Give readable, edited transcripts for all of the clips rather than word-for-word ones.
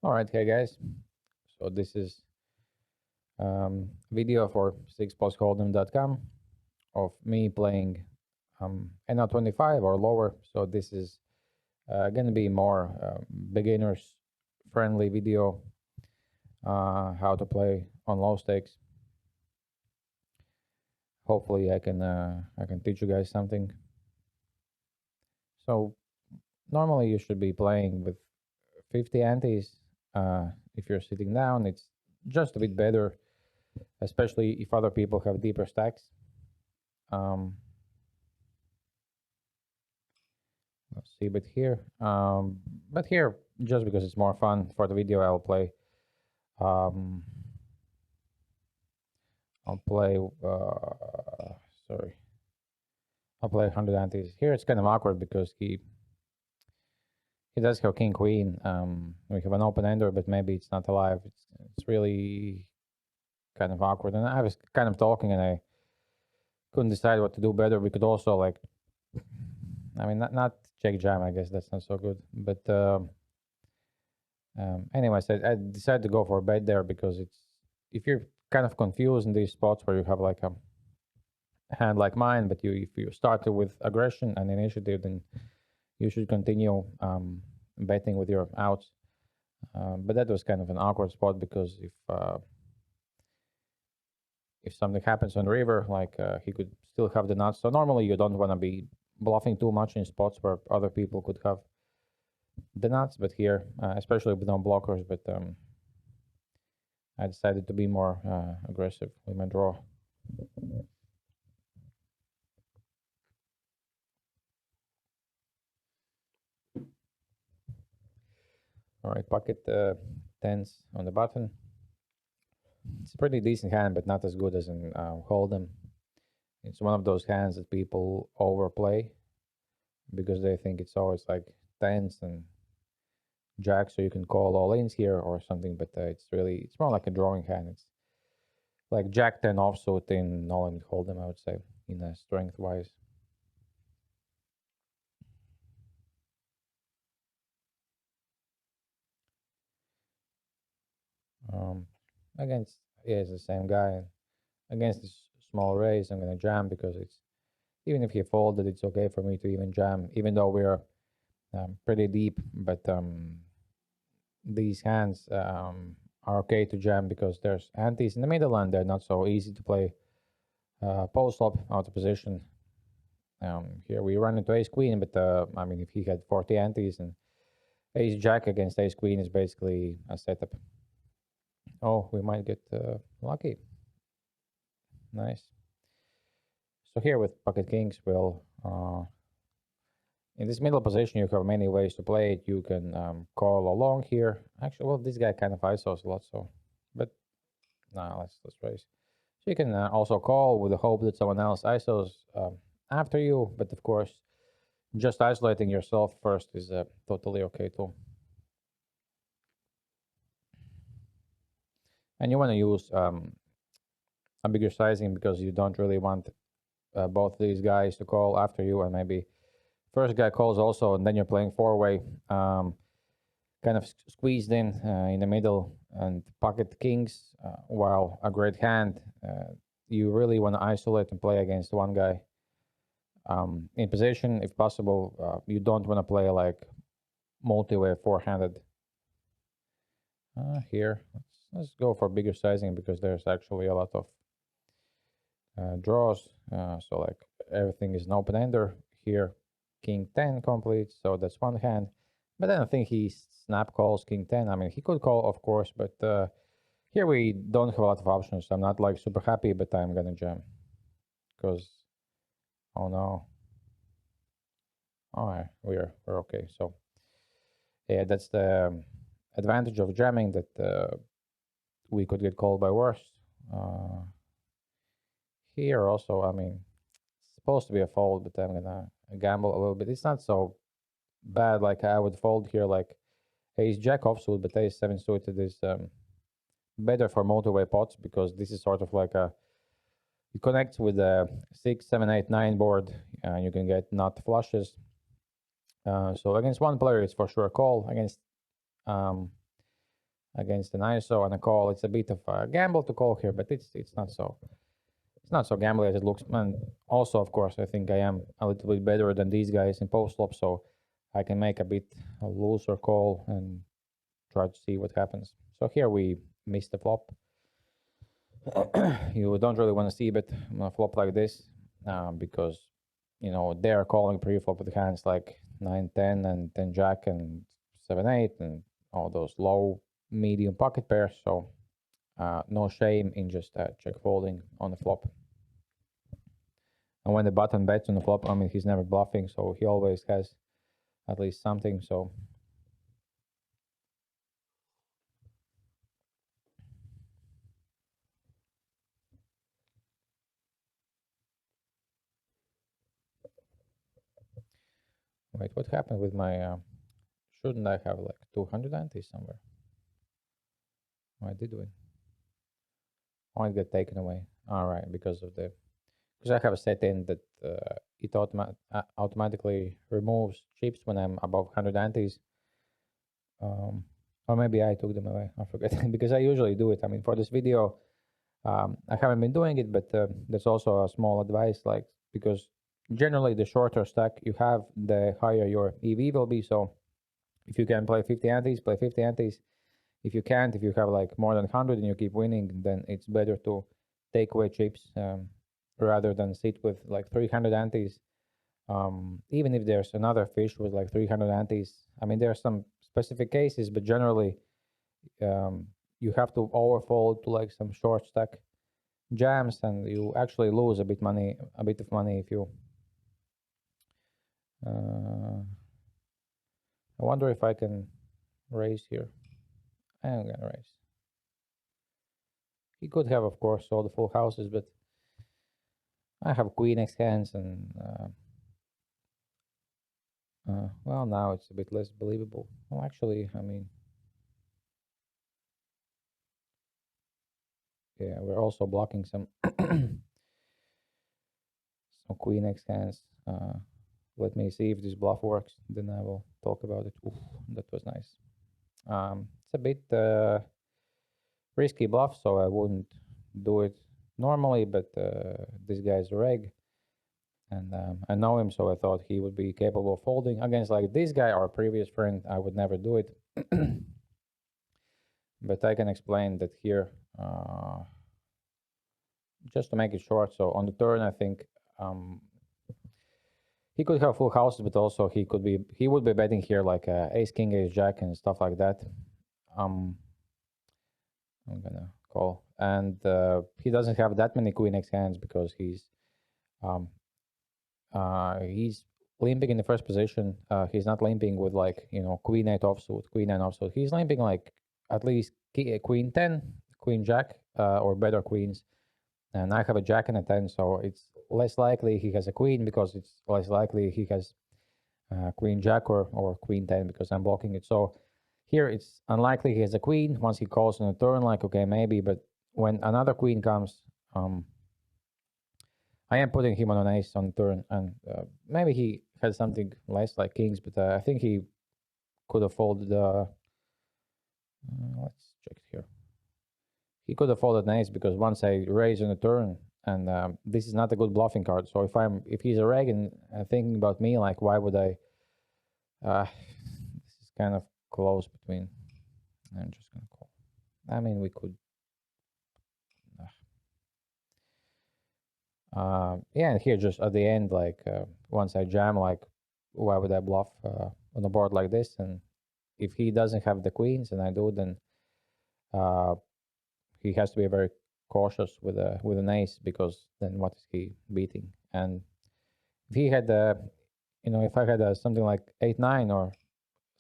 All right, hey guys. So this is video for 6postholdem.com of me playing NL25 or lower. So this is going to be more beginners friendly video, how to play on low stakes. Hopefully I can teach you guys something. So normally you should be playing with 50 antes. If you're sitting down, it's just a bit better, especially if other people have deeper stacks. Let's see, but here, just because it's more fun for the video, I'll play. I'll play. Sorry, I'll play 100 antes. Here it's kind of awkward because he does have king queen. We have an open ender, but maybe it's not alive. It's really kind of awkward. And I was kind of talking, and I couldn't decide what to do better. We could also not check jam. I guess that's not so good. But anyways, I decided to go for a bet there because if you're kind of confused in these spots where you have like a hand like mine, but if you started with aggression and initiative, then you should continue betting with your outs. But that was kind of an awkward spot because if something happens on river, he could still have the nuts. So normally you don't want to be bluffing too much in spots where other people could have the nuts, but here, especially with no blockers, but I decided to be more aggressive with my draw. All right, pocket tens on the button. It's a pretty decent hand, but not as good as in Holdem. It's one of those hands that people overplay because they think it's always like tens and jacks, so you can call all ins here or something. But it's more like a drawing hand. It's like jack 10 offsuit in all in Holdem, I would say, in strength wise. Against it's the same guy. Against this small raise, I'm gonna jam because it's even if he folded, it's okay for me to even jam, even though we're pretty deep. But these hands are okay to jam because there's antes in the middle and they're not so easy to play post flop out of position. Here we run into ace queen, but if he had 40 antes and ace jack against ace queen is basically a setup. Oh, we might get lucky. Nice. So here with pocket kings, we'll in this middle position you have many ways to play it. You can call along here. Actually, well, this guy kind of ISOs a lot, so but nah, let's raise. So you can also call with the hope that someone else ISOs after you, but of course, just isolating yourself first is totally okay too. And you want to use a bigger sizing because you don't really want both these guys to call after you, and maybe first guy calls also, and then you're playing four-way, kind of squeezed in the middle, and pocket kings, while a great hand, you really want to isolate and play against one guy in position if possible. You don't want to play like multi-way four-handed. Here, let's go for bigger sizing because there's actually a lot of draws. So like everything is an open ender here. King 10 complete, so that's one hand. But then I think he snap calls king 10. He could call, of course, but here we don't have a lot of options. I'm not like super happy, but I'm gonna jam because oh no. All right, we're okay. So yeah, that's the advantage of jamming, that we could get called by worse. Here also, it's supposed to be a fold, but I'm gonna gamble a little bit. It's not so bad. Like I would fold here, like ace jack offsuit, but ace 7 suited is better for multi-way pots because this is sort of like it connects with the 6, 7, 8, 9 board, and you can get nut flushes. So against one player, it's for sure a call. Against against an ISO and a call. It's a bit of a gamble to call here, but it's not so gambly as it looks. And also, of course, I think I am a little bit better than these guys in post flop, so I can make a bit a looser call and try to see what happens. So here we missed the flop. You don't really want to see it on a flop like this because they are calling pre-flop with hands like 9-10 and 10 jack and 7-8 and all those low medium pocket pairs. So no shame in just check folding on the flop. And when the button bets on the flop, I mean, he's never bluffing, so he always has at least something. So wait, what happened with my shouldn't I have like 200 antes somewhere? Oh, I did win. Oh, it got taken away. All right, because I have a setting that it automatically removes chips when I'm above 100 antes. Or maybe I took them away. I forget because I usually do it. I mean, for this video, I haven't been doing it, but there's also a small advice, like because generally the shorter stack you have, the higher your EV will be. So if you can play 50 antes, play 50 antes. If you can't, if you have like more than 100 and you keep winning, then it's better to take away chips rather than sit with like 300 antes. Even if there's another fish with like 300 antes, I mean, there are some specific cases, but generally you have to overfold to like some short stack jams, and you actually lose a bit of money if you. I wonder if I can raise here. I'm gonna raise. He could have, of course, all the full houses, but I have queen X hands, and well, now it's a bit less believable. Well, actually, I mean, yeah, we're also blocking some some queen X hands. Let me see if this bluff works, then I will talk about it. Oof, that was nice. It's a bit risky bluff, so I wouldn't do it normally, but this guy's a reg, and I know him, so I thought he would be capable of folding. Against like this guy, our previous friend, I would never do it. But I can explain that here, just to make it short. So on the turn, I think he could have full houses, but also he would be betting here like ace king, ace jack, and stuff like that. I'm gonna call, and he doesn't have that many queen X hands because he's limping in the first position. He's not limping with like queen 8 offsuit, queen 9 offsuit. He's limping like at least queen 10, queen jack, or better queens. And I have a jack and a 10, so it's less likely he has a queen because it's less likely he has queen jack or queen 10 because I'm blocking it. So here it's unlikely he has a queen. Once he calls on a turn, like, okay, maybe, but when another queen comes, I am putting him on an ace on turn, and maybe he has something less like kings, but I think he could have folded. Let's check here. He could have folded an ace because once I raise on the turn, and this is not a good bluffing card. So if he's a reg and thinking about me, like, why would I? This is kind of close between. I'm just gonna call. I mean, we could. Yeah, and here just at the end, like once I jam, like, why would I bluff on a board like this? And if he doesn't have the queens and I do, then he has to be very cautious with an ace, because then what is he beating? And if he had if I had something like 8-9 or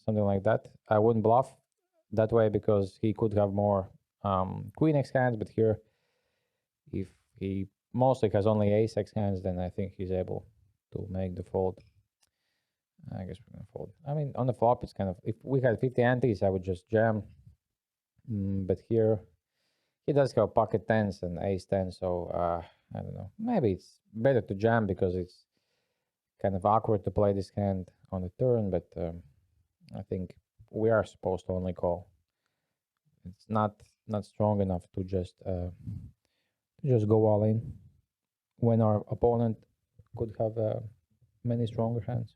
something like that, I wouldn't bluff that way because he could have more queen X hands. But here, if he mostly has only ace X hands, then I think he's able to make the fold. I guess we're gonna fold. I mean, on the flop, it's kind of, if we had 50 antes, I would just jam. But here, he does have pocket tens and ace 10, so I don't know. Maybe it's better to jam because it's kind of awkward to play this hand on the turn, but I think we are supposed to only call. It's not strong enough to just go all in when our opponent could have many stronger hands.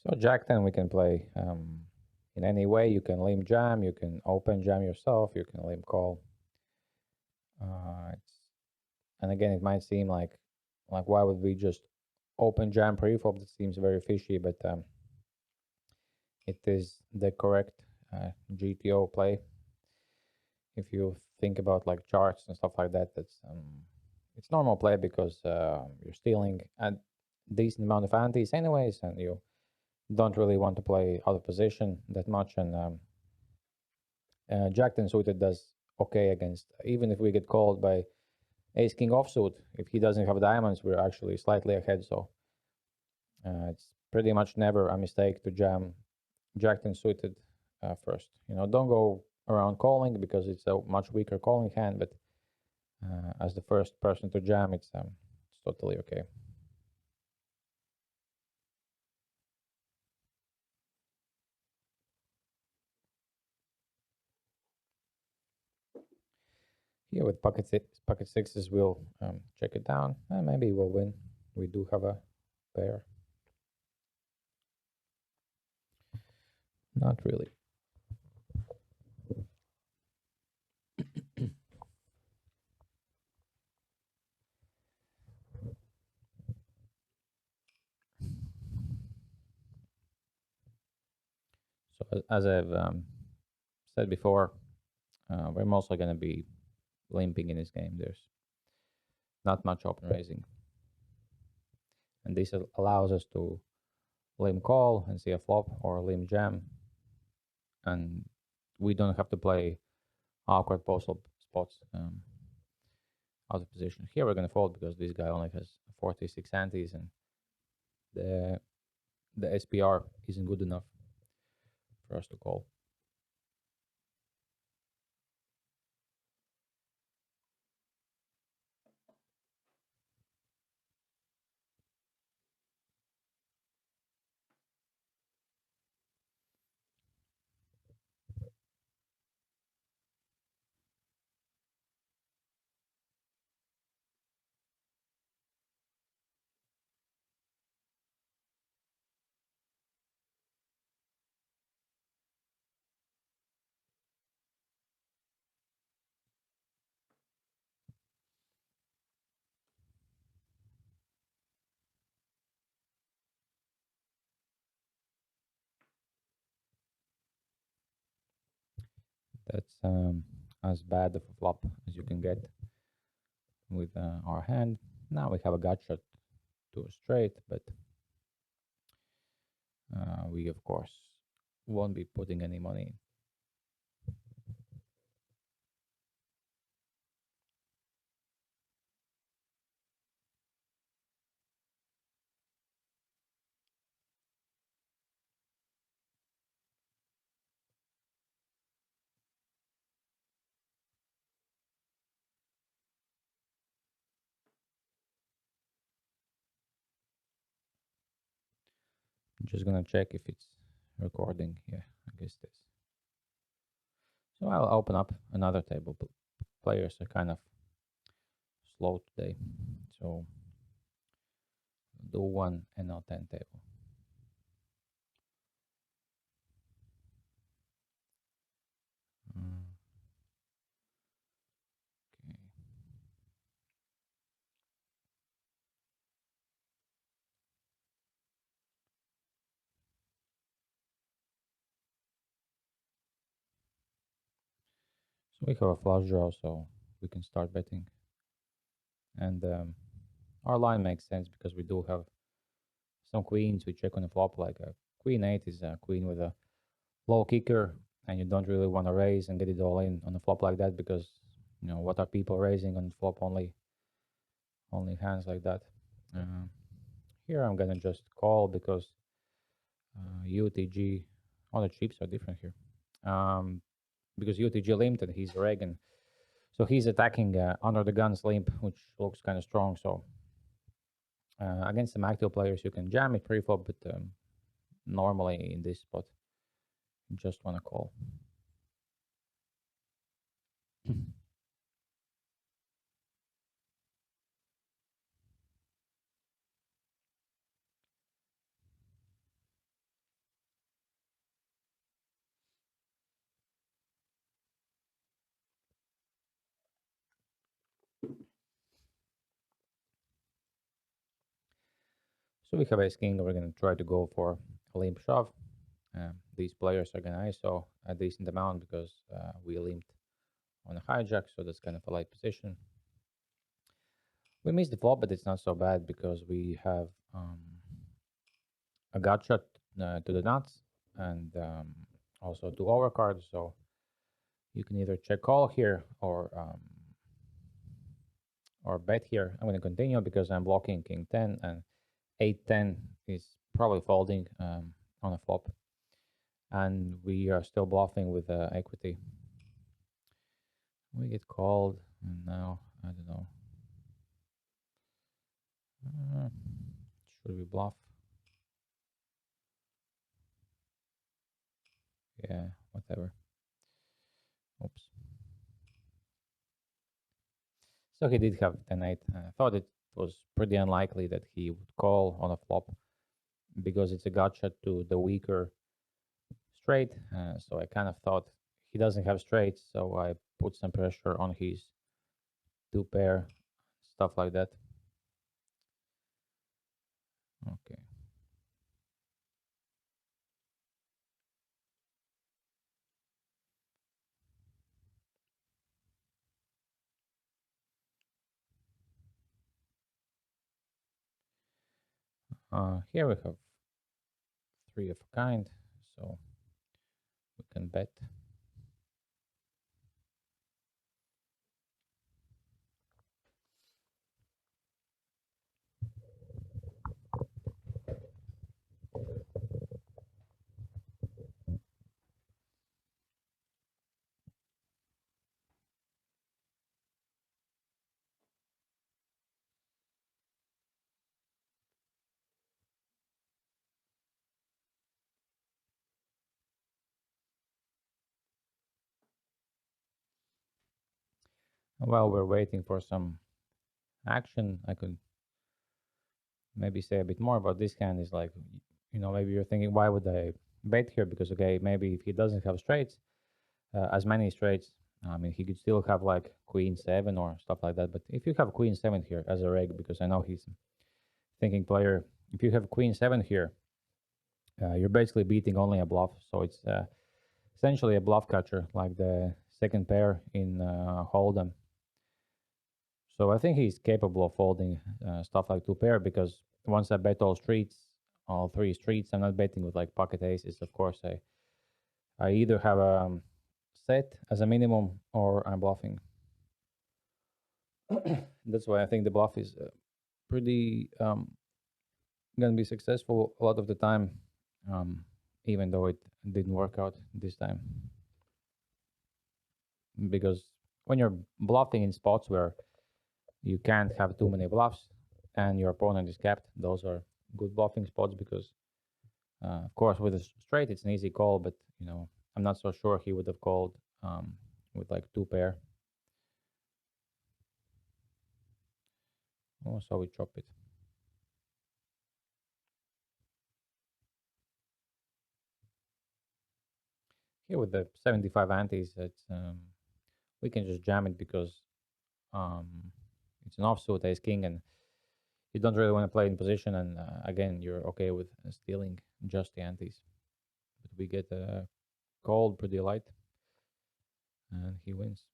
So Jack 10 we can play in any way. You can limp jam, you can open jam yourself, you can limp call. And again, it might seem like why would we just open jam preflop? That seems very fishy, but it is the correct GTO play. If you think about like charts and stuff like that, it's normal play because you're stealing a decent amount of antes anyways, and you don't really want to play out of position that much. And Jack 10 suited does okay against, even if we get called by ace king offsuit. If he doesn't have diamonds, we're actually slightly ahead. So it's pretty much never a mistake to jam Jack 10 suited first. Don't go around calling because it's a much weaker calling hand. But as the first person to jam, it's totally okay. Here with pocket sixes, we'll check it down, and maybe we'll win. We do have a pair. Not really. So as I've said before, we're mostly going to be limping in this game. There's not much open raising, and this allows us to limp call and see a flop or limp jam, and we don't have to play awkward postal spots out of position. Here we're going to fold because this guy only has 46 antes, and the SPR isn't good enough for us to call. That's as bad of a flop as you can get with our hand. Now we have a gut shot to a straight, but we of course won't be putting any money in. I'm just gonna check if it's recording. Yeah, I guess it is. So I'll open up another table. Players are kind of slow today, so do one NL10 table. Okay. So we have a flush draw, so we can start betting. And our line makes sense because we do have some queens. We check on the flop like a queen 8 is a queen with a low kicker, and you don't really want to raise and get it all in on a flop like that because what are people raising on the flop? Only hands like that. here I'm gonna just call because UTG, all the chips are different here. Because UTG limped and he's Reagan, so he's attacking under the guns limp, which looks kind of strong. So against some active players, you can jam it pre-flop, but normally in this spot, you just want to call. So we have ace king. We're gonna try to go for a limp shove. These players are gonna ISO a decent amount because we limped on a hijack, so that's kind of a light position. We missed the flop, but it's not so bad because we have a gut shot to the nuts and also two overcards. So you can either check call here or bet here. I'm going to continue because I'm blocking king 10 and 8-10 is probably folding on a flop. And we are still bluffing with equity. We get called, and now, I don't know. Should we bluff? Yeah, whatever. Oops. So he did have 10-8. I thought it was pretty unlikely that he would call on a flop because it's a gut shot to the weaker straight. So I kind of thought he doesn't have straights, so I put some pressure on his two pair, stuff like that. Okay. Here we have three of a kind, so we can bet. While we're waiting for some action, I could maybe say a bit more about this hand. Is like, maybe you're thinking, why would I bet here? Because okay, maybe if he doesn't have straights, as many straights, I mean, he could still have like queen 7 or stuff like that. But if you have queen 7 here as a reg, because I know he's thinking player, if you have queen 7 here, you're basically beating only a bluff. So it's essentially a bluff catcher, like the second pair in Holdem. So I think he's capable of folding stuff like two pair because once I bet all streets, all three streets, I'm not betting with like pocket aces. Of course, I either have a set as a minimum or I'm bluffing. That's why I think the bluff is pretty gonna be successful a lot of the time, even though it didn't work out this time. Because when you're bluffing in spots where you can't have too many bluffs and your opponent is capped, those are good bluffing spots because, of course, with a straight, it's an easy call, but, I'm not so sure he would have called with like two pair. Oh, so we chop it. Here with the 75 antes, we can just jam it because it's an offsuit ace king and you don't really want to play in position, and again, you're okay with stealing just the antes. But we get called pretty light, and he wins.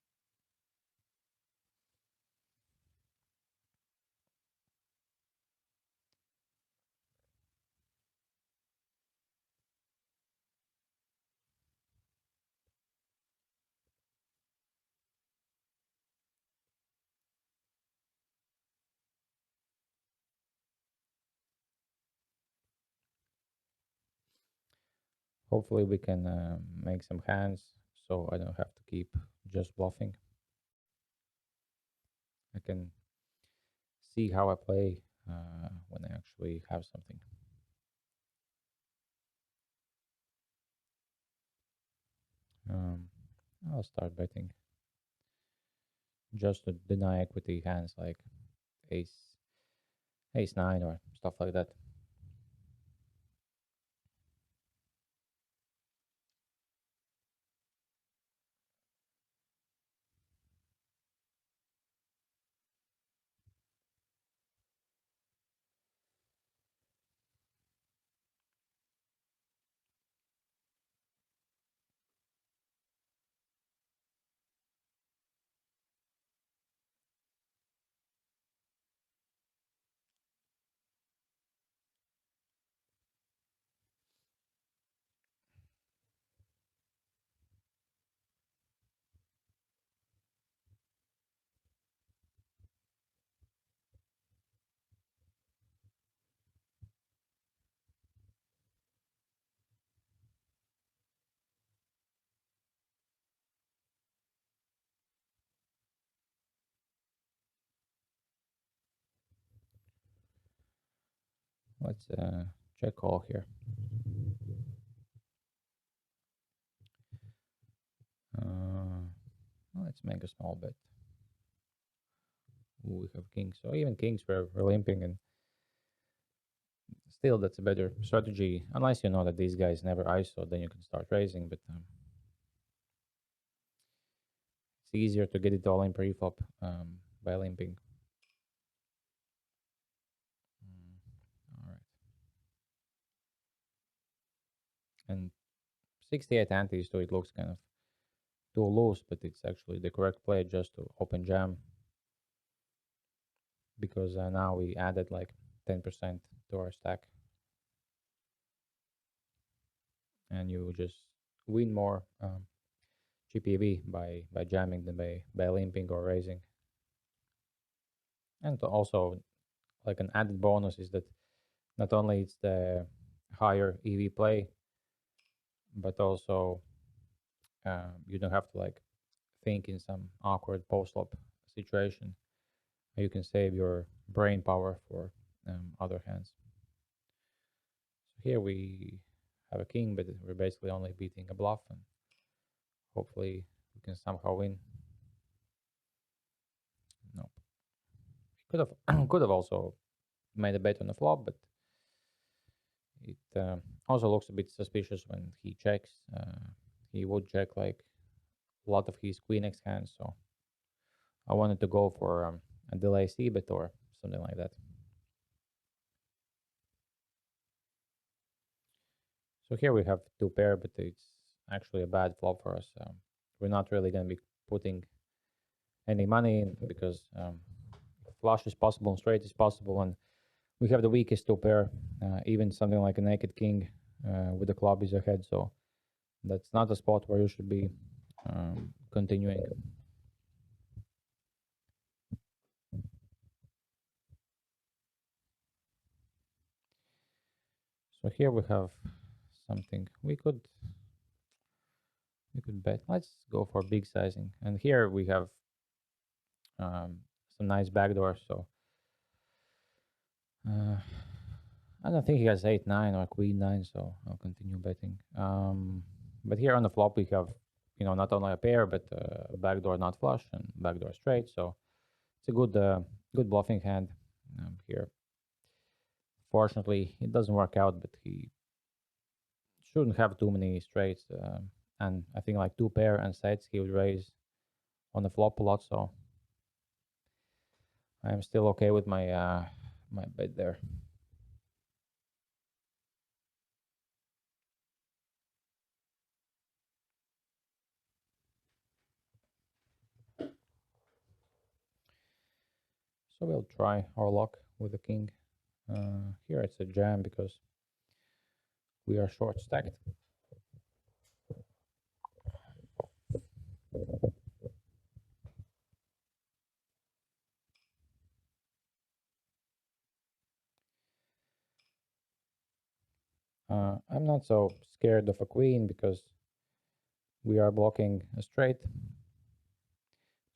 Hopefully we can make some hands so I don't have to keep just bluffing. I can see how I play when I actually have something. Um, I'll start betting just to deny equity hands like ace, ace nine or stuff like that. Let's check call here. Let's make a small bet. Ooh, we have kings, so even kings we're limping, and still that's a better strategy. Unless you know that these guys never ISO, then you can start raising. But it's easier to get it all in pre-flop by limping. All right, and 68 antes, so it looks kind of too loose, but it's actually the correct play just to open jam because now we added like 10% to our stack, and you just win more GPV by jamming than by limping or raising. And also, like an added bonus is that not only it's the higher EV play, but also you don't have to like think in some awkward post flop situation. You can save your brain power for other hands. So here we have a king, but we're basically only beating a bluff, and hopefully we can somehow win. Nope. Could have could have also made a bet on the flop, but it also looks a bit suspicious when he checks. He would check like a lot of his queen X hands, so I wanted to go for a delay C bet or something like that. So here we have two pair, but it's actually a bad flop for us. We're not really going to be putting any money in because flush is possible and straight is possible, and we have the weakest two pair. Even something like a naked king with the club is ahead, so that's not a spot where you should be continuing. So here we have something we could bet. Let's go for big sizing, and here we have some nice backdoors. So I don't think he has 8-9 or queen 9, so I'll continue betting. But here on the flop we have, not only a pair but a backdoor not flush and backdoor straight. So it's a good bluffing hand here. Fortunately, it doesn't work out, but he shouldn't have too many straights. And I think like two pair and sets he would raise on the flop a lot. So I am still okay with my bet there. So we'll try our luck with the king. Here it's a jam because we are short stacked. I'm not so scared of a queen because we are blocking a straight.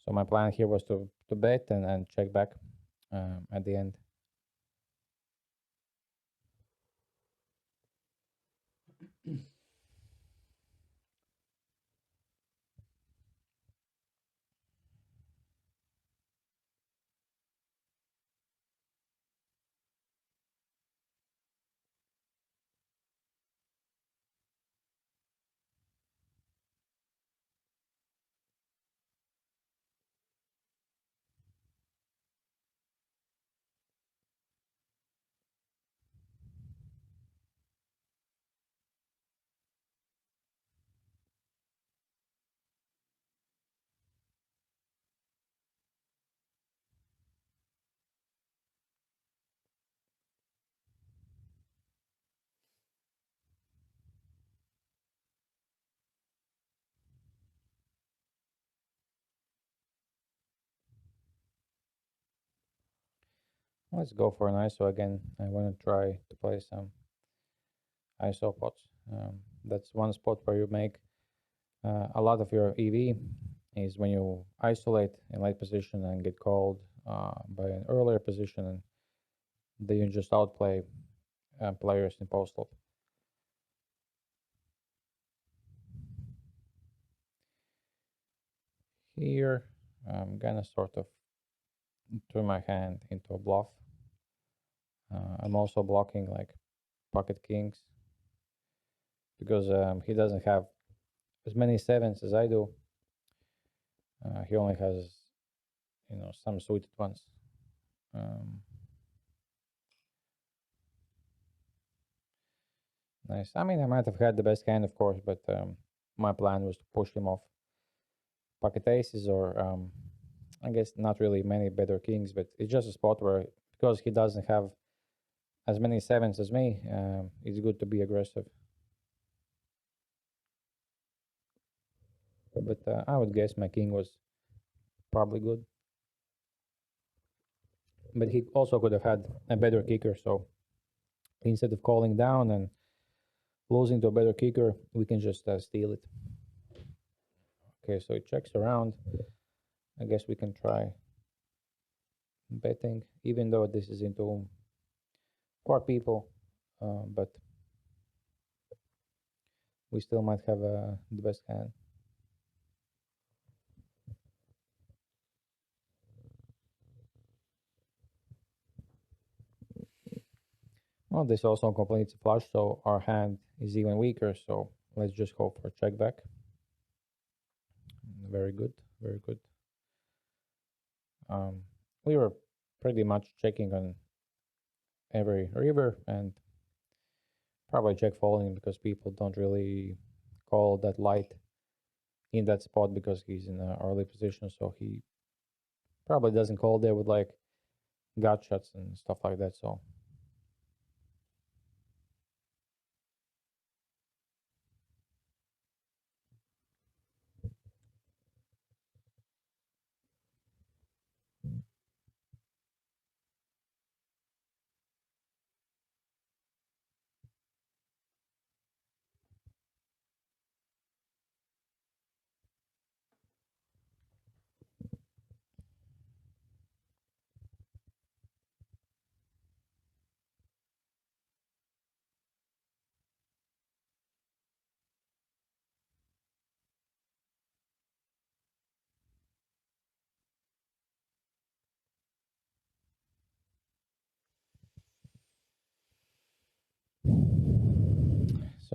So my plan here was to bet and check back at the end. Let's go for an ISO again. I want to try to play some ISO pots. That's one spot where you make a lot of your EV is when you isolate in late position and get called by an earlier position, and then you just outplay players in post-flop. Here, I'm gonna sort of turn my hand into a bluff. I'm also blocking like pocket kings because he doesn't have as many sevens as I do. He only has, some suited ones. Nice. I mean, I might have had the best hand, of course, but my plan was to push him off pocket aces or I guess not really many better kings, but it's just a spot where because he doesn't have as many sevens as me, it's good to be aggressive. But I would guess my king was probably good. But he also could have had a better kicker, so instead of calling down and losing to a better kicker, we can just steal it. Okay, so it checks around. I guess we can try betting, even though this is into 4 people, but we still might have the best hand. Well, this also completes a flush, so our hand is even weaker, so let's just hope for check back. Very good, very good. We were pretty much checking on every river and probably check folding because people don't really call that light in that spot because he's in an early position, so he probably doesn't call there with like gut shots and stuff like that. So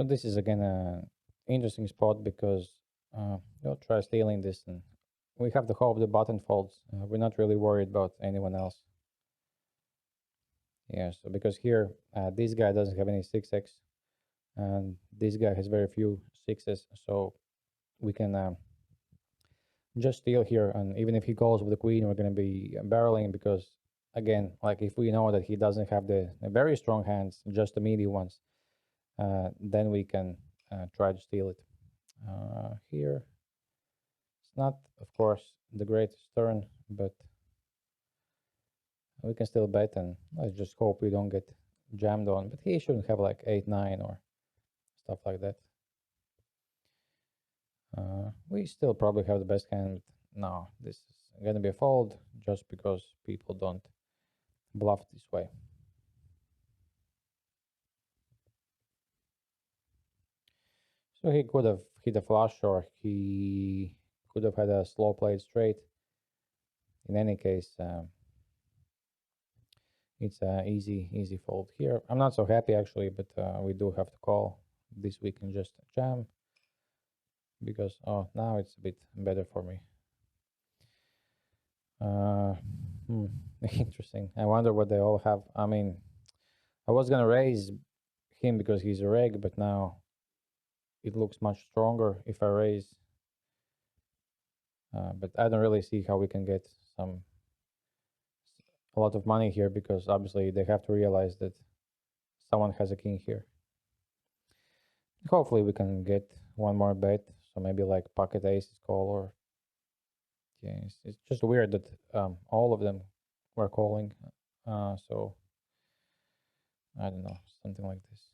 this is again a interesting spot because we'll try stealing this, and we have to hope the button folds. We're not really worried about anyone else. Yeah, so because here this guy doesn't have any 6x, and this guy has very few sixes, so we can just steal here, and even if he calls with the queen, we're going to be barreling because again, like if we know that he doesn't have the very strong hands, just the medium ones, then we can try to steal it. Here, it's not, of course, the greatest turn, but we can still bet, and let's just hope we don't get jammed on. But he shouldn't have like 8-9 or stuff like that. We still probably have the best hand. No, this is gonna be a fold just because people don't bluff this way. So he could have hit a flush, or he could have had a slow played straight. In any case, it's an easy fold here. I'm not so happy actually, but we do have to call this. We can just jam because now it's a bit better for me. Interesting. I wonder what they all have. I mean, I was gonna raise him because he's a reg, but now it looks much stronger if I raise. But I don't really see how we can get a lot of money here, because obviously they have to realize that someone has a king here. Hopefully we can get one more bet, so maybe like pocket aces call, or yeah, it's just weird that all of them were calling. So I don't know, something like this.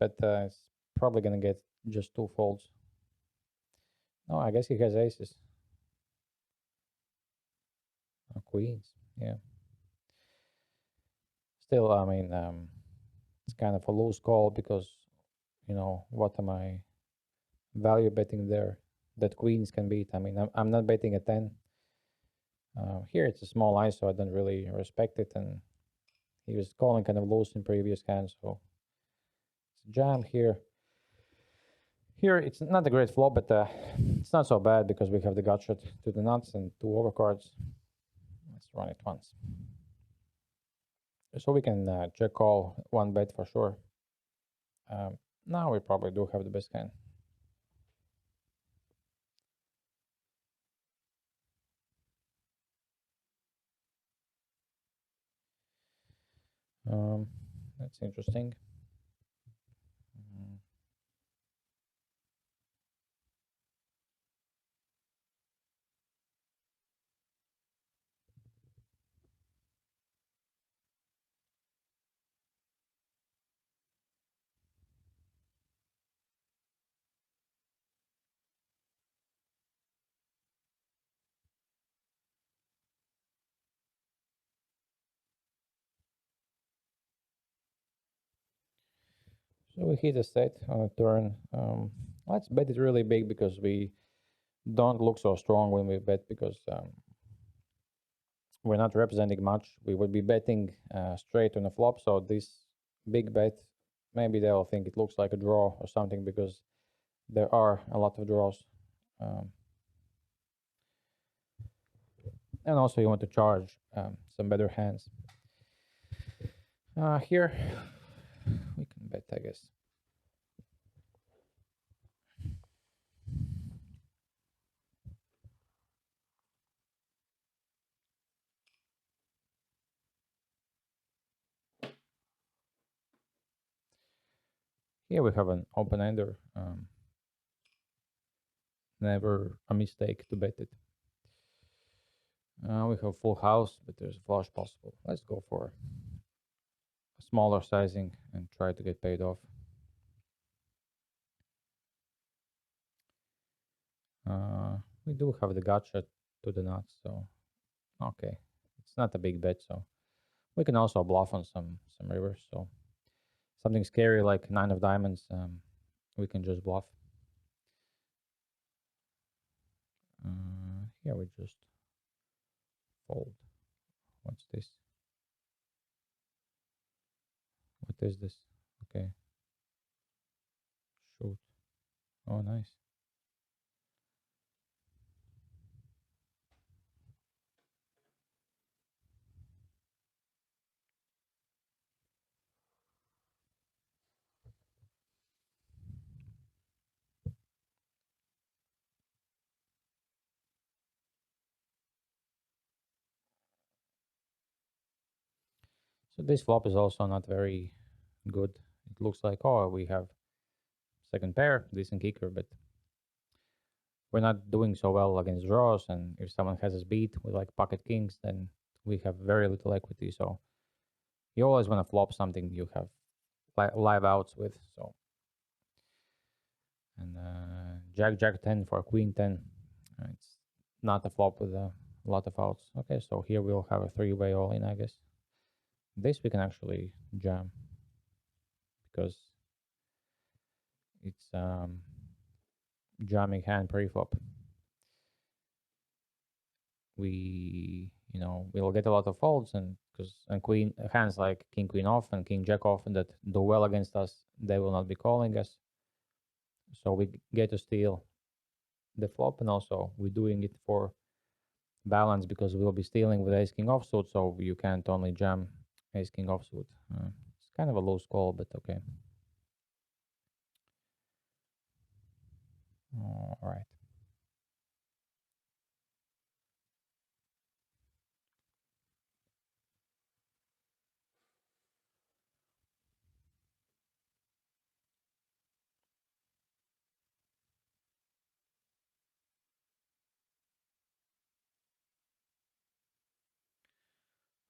But it's probably gonna get just two folds. No, I guess he has aces. Queens, yeah. Still, I mean, it's kind of a loose call because, what am I value betting there that queens can beat? I mean, I'm not betting a 10. Here it's a small ice, so I don't really respect it, and he was calling kind of loose in previous hands, so it's a jam here. Here it's not a great flop, but it's not so bad because we have the gut shot to the nuts and two overcards. Let's run it once. So we can check call one bet for sure. Now we probably do have the best hand. That's interesting. So we hit a set on a turn. Let's bet it really big because we don't look so strong when we bet, because we're not representing much. We would be betting straight on a flop, so this big bet, maybe they'll think it looks like a draw or something, because there are a lot of draws. And also you want to charge some better hands. Here we can bet, I guess. Here we have an open-ender. Never a mistake to bet it. We have full house, but there's a flush possible. Let's go for a smaller sizing and try to get paid off. We do have the gotcha to the nuts, so okay, it's not a big bet. So we can also bluff on some rivers. So something scary like 9 of diamonds, we can just bluff. Here we just fold. What's this? What is this? Okay. Shoot. Oh, nice. So this flop is also not very good. It looks like, oh, we have second pair, decent kicker, but we're not doing so well against draws. And if someone has us beat with like pocket kings, then we have very little equity. So you always want to flop something you have live outs with. So And Jack 10 for Queen 10. It's not a flop with a lot of outs. Okay, so here we'll have a three-way all-in, I guess. This we can actually jam because it's jamming hand pre-flop. We'll get a lot of folds, and because queen hands like king queen off and king jack off and that do well against us, they will not be calling us. So we get to steal the flop, and also we're doing it for balance because we'll be stealing with ace king offsuit, so you can't only jam ace king offsuit. It's kind of a loose call, but okay. All right.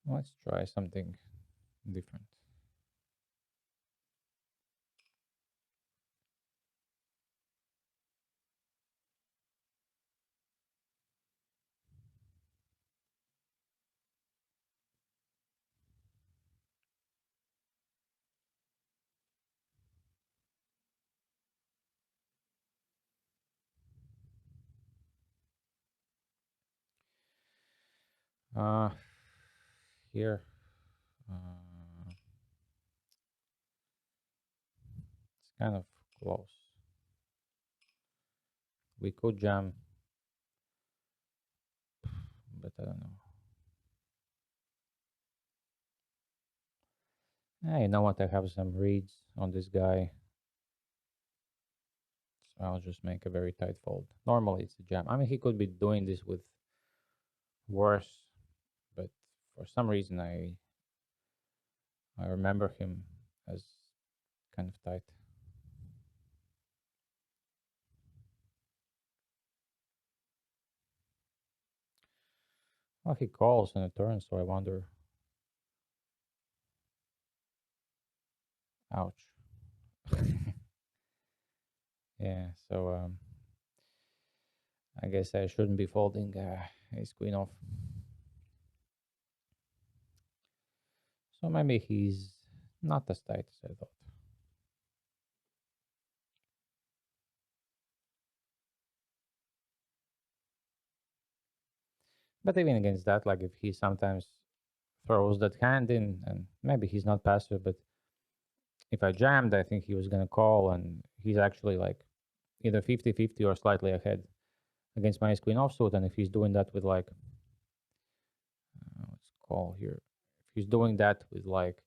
Let's try something different. Uh, Here, it's kind of close. We could jam, but I don't know. You know what? I have some reads on this guy, so I'll just make a very tight fold. Normally, it's a jam. I mean, he could be doing this with worse, but for some reason, I remember him as kind of tight. Well, he calls on a turn, so I wonder. Ouch. Yeah, so I guess I shouldn't be folding ace queen off. So maybe he's not as tight as I thought. But even against that, like if he sometimes throws that hand in, and maybe he's not passive, but if I jammed, I think he was going to call, and he's actually like either 50-50 or slightly ahead against my ace queen offsuit. And if he's doing that with like, let's call here, if he's doing that with like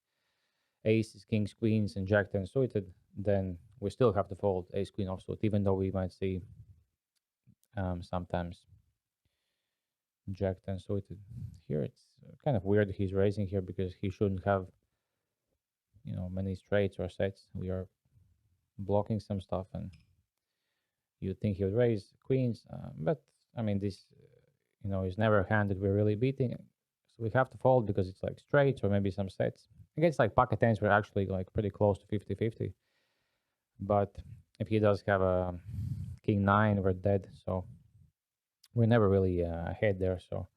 aces, kings, queens, and jack 10 suited, then we still have to fold ace queen offsuit, even though we might see sometimes jack 10 suited. Here it's kind of weird he's raising here because he shouldn't have many straights or sets. We are blocking some stuff, and you'd think he would raise queens, but I mean this is never a hand that we're really beating, so we have to fold because it's like straights or maybe some sets. Against like pocket tens we're actually like pretty close to 50-50, but if he does have a king 9 we're dead, so we're never really ahead there. So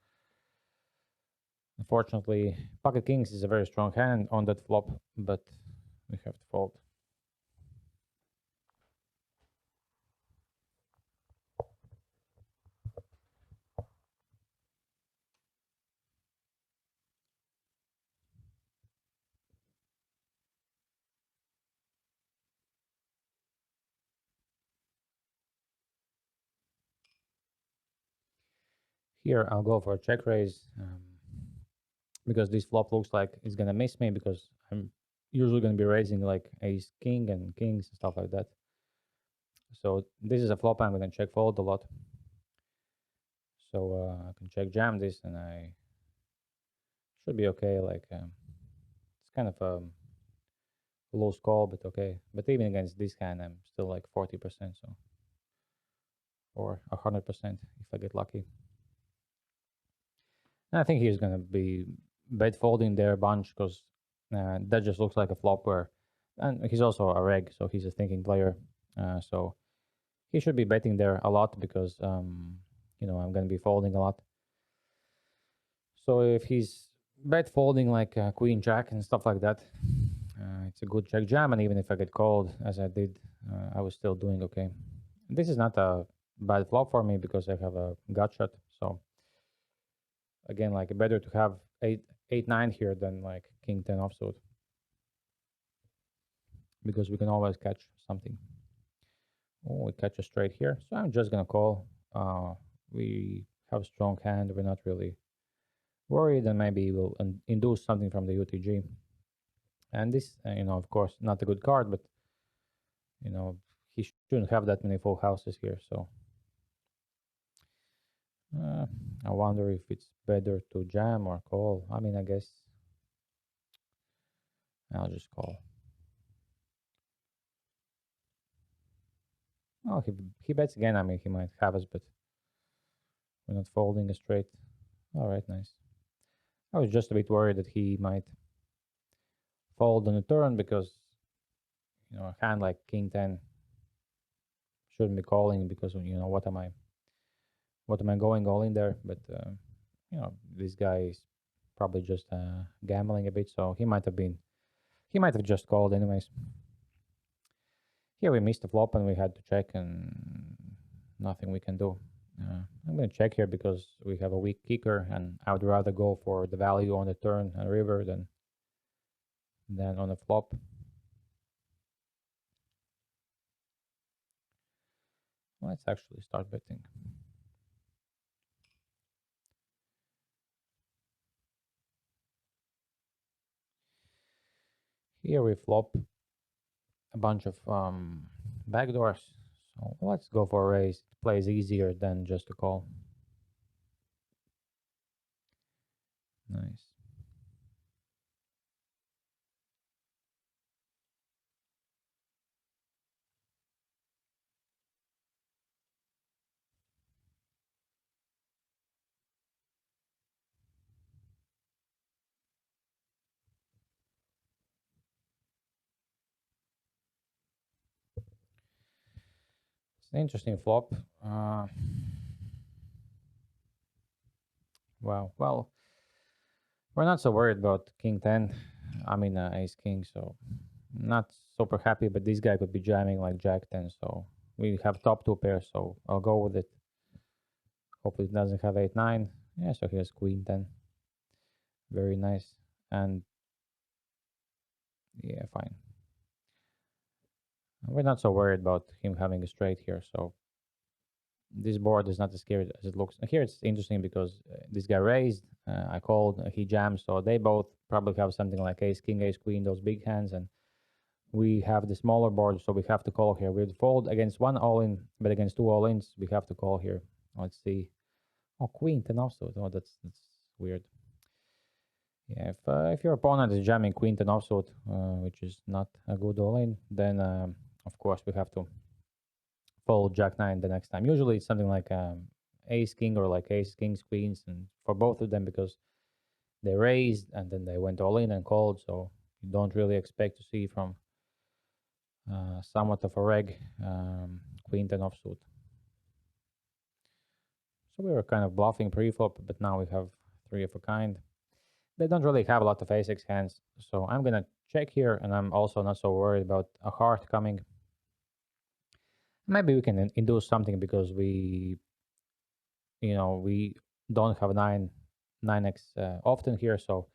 unfortunately, pocket kings is a very strong hand on that flop, but we have to fold. Here I'll go for a check raise because this flop looks like it's gonna miss me because I'm usually gonna be raising like ace king and kings and stuff like that. So this is a flop I'm gonna check fold a lot. So I can check jam this and I should be okay. Like it's kind of a loose call, but okay. But even against this hand, I'm still like 40%, so or 100% if I get lucky. And I think he's gonna be bet folding there a bunch because that just looks like a flop where, and he's also a reg, so he's a thinking player. So He should be betting there a lot because I'm going to be folding a lot. So if he's bet folding like queen jack and stuff like that, it's a good check jam. And even if I get called as I did, I was still doing okay. This is not a bad flop for me because I have a gut shot. So again, like better to have 8 9 here than like king 10 offsuit because we can always catch something. Oh, we catch a straight here. So I'm just gonna call. We have a strong hand. We're not really worried, and maybe we'll induce something from the UTG. And this, of course, not a good card, but you know, he shouldn't have that many full houses here. So I wonder if it's better to jam or call. I mean, I guess I'll just call. Oh, he bets again. I mean, he might have us, but we're not folding a straight. All right, nice. I was just a bit worried that he might fold on the turn because a hand like king 10 shouldn't be calling because what am I going all in there? But this guy is probably just gambling a bit, so he might have just called anyways. Here we missed the flop and we had to check, and nothing we can do. I'm going to check here because we have a weak kicker, and I would rather go for the value on the turn and river than on the flop. Let's actually start betting. Here we flop a bunch of backdoors. So let's go for a raise. It plays easier than just a call. Nice. It's an interesting flop. Wow. Well, we're not so worried about king 10. I mean, ace king, so not super happy, but this guy could be jamming like jack 10, so we have top two pairs, so I'll go with it. Hopefully it doesn't have 8 9. Yeah, so here's queen 10. Very nice. And yeah, fine. We're not so worried about him having a straight here, so this board is not as scary as it looks. Here it's interesting because this guy raised, I called, he jammed, so they both probably have something like ace king, ace queen, those big hands, and we have the smaller board, so we have to call here. We'd fold against one all-in, but against two all-ins, we have to call here. Let's see. Oh, queen 10 offsuit. Oh, that's weird. Yeah, if your opponent is jamming queen 10 offsuit, which is not a good all-in, then of course we have to fold jack 9 the next time. Usually it's something like ace king or like ace kings queens, and for both of them because they raised and then they went all in and called, so you don't really expect to see from somewhat of a reg queen 10 offsuit. So we were kind of bluffing pre-flop, but now we have three of a kind. They don't really have a lot of ace-x hands, so I'm gonna check here, and I'm also not so worried about a heart coming. Maybe we can induce something because we don't have 9x often here, so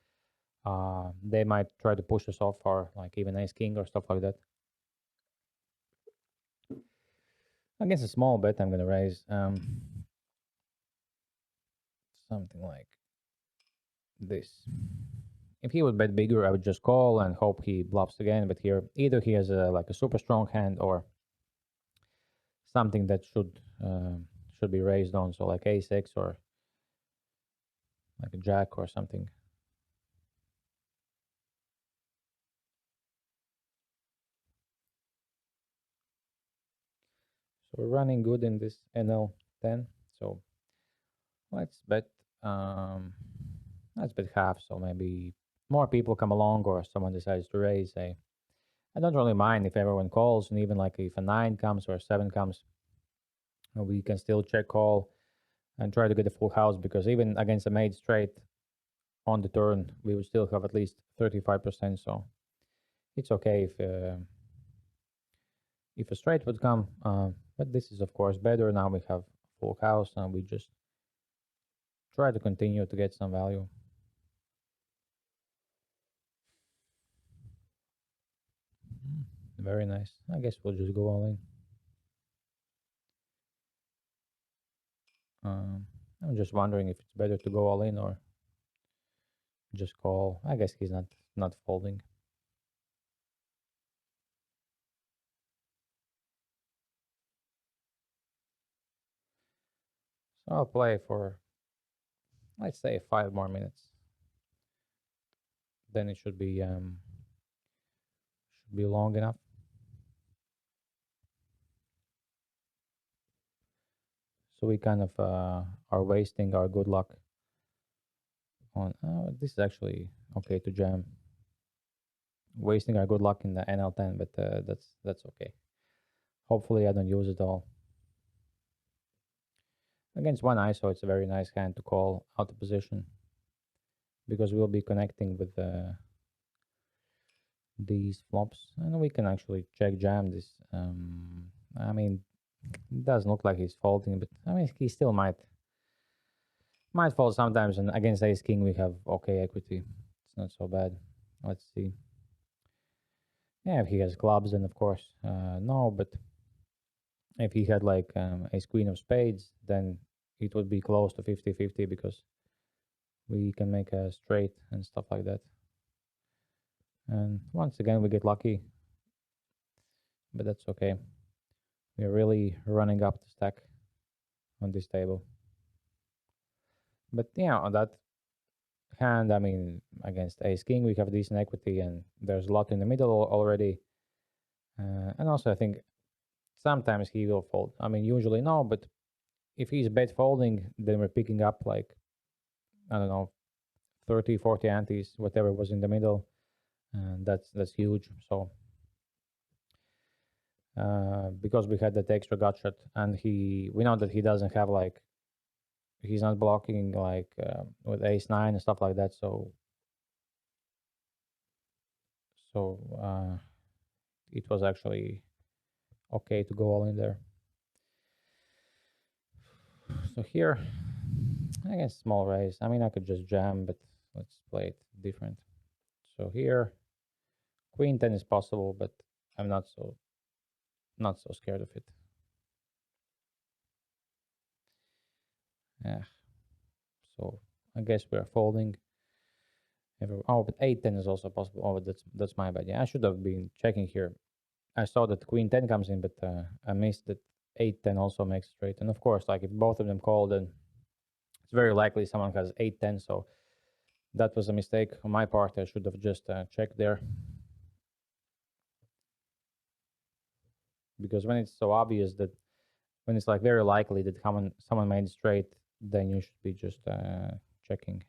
they might try to push us off or like even ace king or stuff like that. Against a small bet, I'm gonna raise something like this. If he would bet bigger, I would just call and hope he bluffs again. But here, either he has like a super strong hand or something that should be raised on, so like ace x or like a jack or something. So we're running good in this NL10. So let's bet half. So maybe more people come along or someone decides to raise. I don't really mind if everyone calls, and even like if a 9 comes or a 7 comes, we can still check call and try to get a full house, because even against a made straight on the turn, we would still have at least 35%. So it's okay if a straight would come, but this is of course better. Now we have full house and we just try to continue to get some value. Very nice. I guess we'll just go all in. I'm just wondering if it's better to go all in or just call. I guess he's not folding. So I'll play for, let's say, 5 more minutes. Then it should be long enough. So we kind of are wasting our good luck on. This is actually okay to jam. Wasting our good luck in the NL10, but that's okay. Hopefully I don't use it all. Against one ISO, it's a very nice hand to call out of position, because we'll be connecting with these flops, and we can actually check jam this. I mean, it doesn't look like he's folding, but I mean, he still might fold sometimes. And against ace king, we have okay equity. It's not so bad. Let's see. Yeah, if he has clubs, then of course no. But if he had like ace queen of spades, then it would be close to 50-50, because we can make a straight and stuff like that. And once again, we get lucky, but that's okay. We're really running up the stack on this table. But yeah, on that hand, I mean, against ace king, we have decent equity, and there's a lot in the middle already. And also, I think sometimes he will fold. I mean, usually no, but if he's bet folding, then we're picking up like, I don't know, 30, 40 antes, whatever was in the middle, and that's huge. So because we had that extra gut shot, and we know that he doesn't have like, he's not blocking like with ace 9 and stuff like that. So it was actually okay to go all in there. So here, I guess small raise. I mean, I could just jam, but let's play it different. So here, queen 10 is possible, but I'm not so scared of it. Yeah. So I guess we're folding. Oh, but 8-10 is also possible. Oh, that's my bad. Yeah, I should have been checking here. I saw that queen 10 comes in, but I missed that 8-10 also makes straight. And of course, like if both of them call, then it's very likely someone has 8-10. So that was a mistake on my part. I should have just checked there. Because when it's so obvious that, when it's like very likely that someone made straight, then you should be just checking.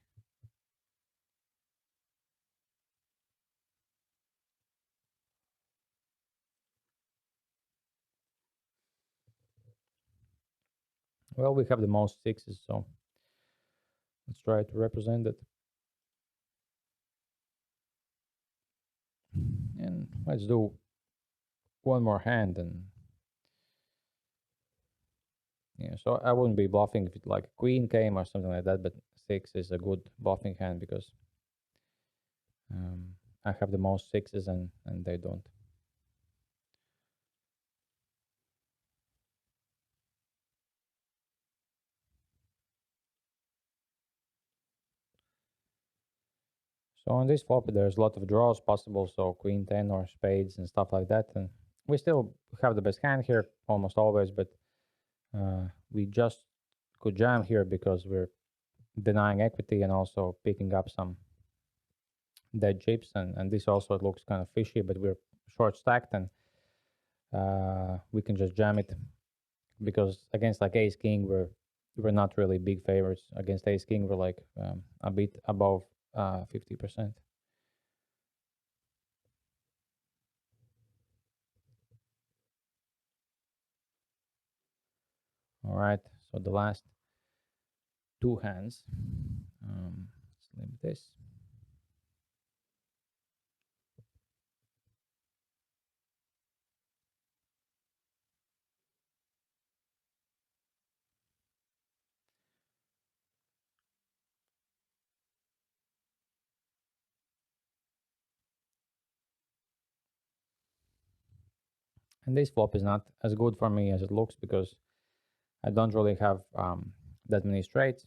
Well, we have the most sixes, so let's try to represent it. And let's do one more hand. And yeah, so I wouldn't be bluffing if it like queen came or something like that, but 6 is a good bluffing hand, because I have the most sixes and they don't. So on this flop, there's a lot of draws possible, so queen 10 or spades and stuff like that. And we still have the best hand here almost always, but we just could jam here because we're denying equity and also picking up some dead chips. And this also looks kind of fishy, but we're short stacked, and we can just jam it, because against like ace king, we're not really big favorites. Against ace king, we're like a bit above 50%. All right, so the last two hands. Let's limit this. And this flop is not as good for me as it looks because I don't really have that many straights.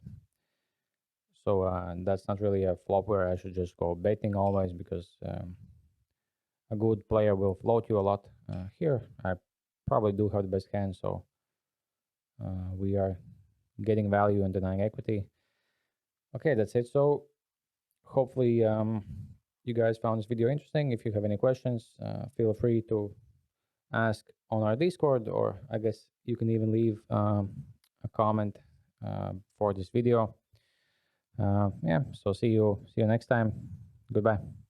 So that's not really a flop where I should just go betting always, because a good player will float you a lot. Here, I probably do have the best hand, so we are getting value and denying equity. Okay, that's it. So hopefully you guys found this video interesting. If you have any questions, feel free to ask on our Discord, or I guess you can even leave a comment for this video. Yeah, so see you next time. Goodbye.